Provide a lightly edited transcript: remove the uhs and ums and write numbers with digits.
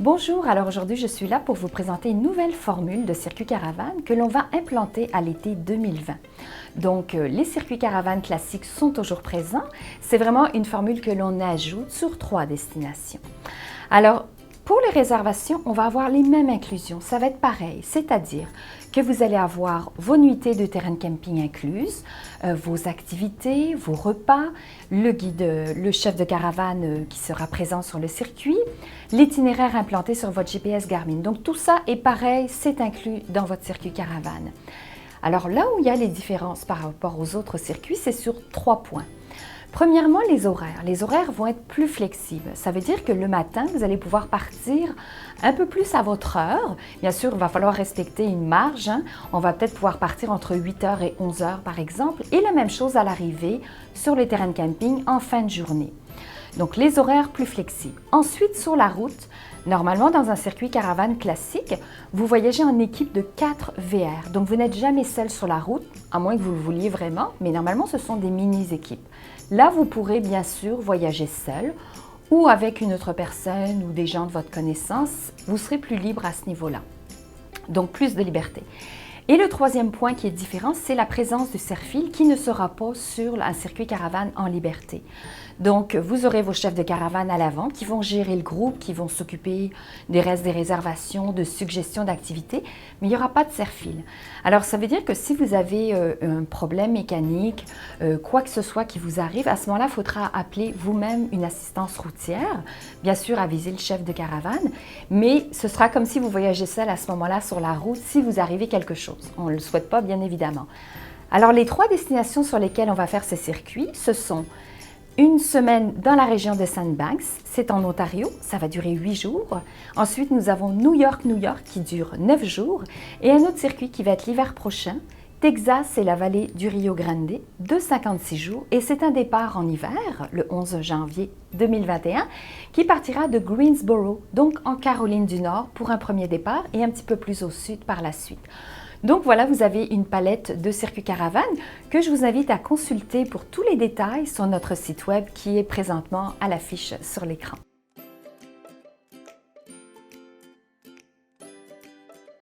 Bonjour, alors aujourd'hui je suis là pour vous présenter une nouvelle formule de circuit caravane que l'on va implanter à l'été 2020. Donc les circuits caravanes classiques sont toujours présents, c'est vraiment une formule que l'on ajoute sur 3 destinations. Alors pour les réservations, on va avoir les mêmes inclusions, ça va être pareil, c'est-à-dire que vous allez avoir vos nuitées de terrain de camping incluses, vos activités, vos repas, le guide, le chef de caravane qui sera présent sur le circuit, l'itinéraire implanté sur votre GPS Garmin. Donc tout ça est pareil, c'est inclus dans votre circuit caravane. Alors là où il y a les différences par rapport aux autres circuits, c'est sur 3 points. Premièrement, les horaires. Les horaires vont être plus flexibles. Ça veut dire que le matin, vous allez pouvoir partir un peu plus à votre heure. Bien sûr, il va falloir respecter une marge. On va peut-être pouvoir partir entre 8h et 11h par exemple. Et la même chose à l'arrivée sur les terrains de camping en fin de journée. Donc les horaires plus flexibles. Ensuite, sur la route, normalement dans un circuit caravane classique, vous voyagez en équipe de 4 VR. Donc vous n'êtes jamais seul sur la route, à moins que vous le vouliez vraiment, mais normalement ce sont des mini-équipes. Là, vous pourrez bien sûr voyager seul ou avec une autre personne ou des gens de votre connaissance. Vous serez plus libre à ce niveau-là. Donc plus de liberté. Et le troisième point qui est différent, c'est la présence du Serfil qui ne sera pas sur un circuit caravane en liberté. Donc, vous aurez vos chefs de caravane à l'avant qui vont gérer le groupe, qui vont s'occuper des restes des réservations, de suggestions d'activités, mais il n'y aura pas de Serfil. Alors, ça veut dire que si vous avez un problème mécanique, quoi que ce soit qui vous arrive, à ce moment-là, il faudra appeler vous-même une assistance routière, bien sûr aviser le chef de caravane, mais ce sera comme si vous voyagez seul à ce moment-là sur la route si vous arrivez quelque chose. On ne le souhaite pas, bien évidemment. Alors, les 3 destinations sur lesquelles on va faire ce circuit, ce sont une semaine dans la région de Sandbanks, c'est en Ontario, ça va durer 8 jours. Ensuite, nous avons New York qui dure 9 jours. Et un autre circuit qui va être l'hiver prochain, Texas et la vallée du Rio Grande, de 56 jours. Et c'est un départ en hiver, le 11 janvier 2021, qui partira de Greensboro, donc en Caroline du Nord, pour un premier départ et un petit peu plus au sud par la suite. Donc voilà, vous avez une palette de circuits caravane que je vous invite à consulter pour tous les détails sur notre site web qui est présentement à l'affiche sur l'écran.